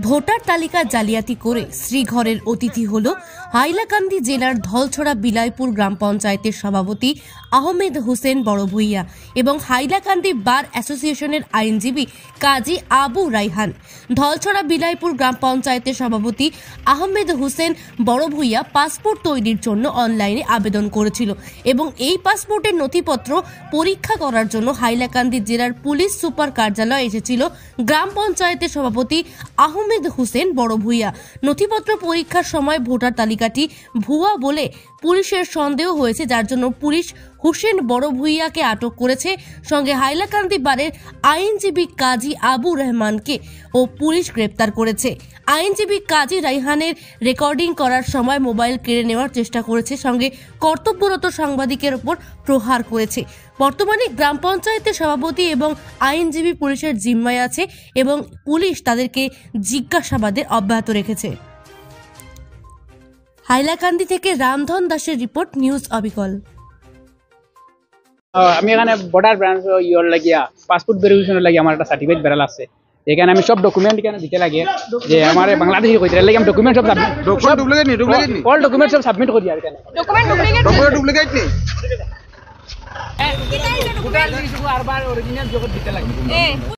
Voter তালিকা জালিয়াতি করে শ্রীঘরের অতিথি হল হাইলাকান্দি জেলার ধলছড়া বিলাইপুর গ্রাম পঞ্চায়েতের সভাপতি আহমেদ হোসেন বড়ভূইয়া এবং হাইলাকান্দি বার অ্যাসোসিয়েশনের আইনজীবী কাজী আবু রাইহান। ধলছড়া বিলাইপুর গ্রাম পঞ্চায়েতের সভাপতি আহমেদ হোসেন বড়ভূইয়া পাসপোর্ট তৈরির জন্য অনলাইনে আবেদন করেছিল এবং এই পাসপোর্টের নথিপত্র পরীক্ষা করার জন্য হাইলাকান্দি জেলার পুলিশ সুপার কার্যালয়ে এসেছিল গ্রাম পঞ্চায়েতের সভাপতি আহমেদ হোসেন বড়ভূইয়া। নথিপত্র পরীক্ষার সময় ভোটার তালিকাটি ভুয়া বলে পুলিশের সন্দেহ হয়েছে, যার জন্য পুলিশ হোসেন বড়ভূইয়াকে আটক করেছে। সঙ্গে হাইলাকান্দি বারের আইনজীবী কাজী আবু রহমানকে ও পুলিশ গ্রেপ্তার করেছে। আইনজীবী কাজী রাইহানের রেকর্ডিং করার সময় মোবাইল কেড়ে নেওয়ার চেষ্টা করেছে, সঙ্গে কর্তব্যরত সাংবাদিকের ওপর প্রহার করেছে। বর্তমানে গ্রাম পঞ্চায়েতের সভাপতি এবং আইনজীবী পুলিশের জিম্মায় আছে এবং পুলিশ তাদেরকে জিজ্ঞাসাবাদের অব্যাহত রেখেছে। হাইলাকান্দি থেকে রামধন দাসের রিপোর্ট, নিউজ অবিকল। আমি এখানে বর্ডার ব্রাঞ্চ ইয়র লাগিয়া পাসপোর্ট ভেরিফিকেশনের লাগি আমার একটা সার্টিফিকেট বেরাল আছে। এখানে আমি সব ডকুমেন্ট এখানে দিতে লাগে যে আমার বাংলাদেশি কইতে লাগে। আমি ডকুমেন্ট সব অল ডকুমেন্ট সব সাবমিট করি আর এখানে ডুপ্লিকেট নি ভোটার লিস্ট আরবার অরিজিনাল জগৎ দিতে লাগে।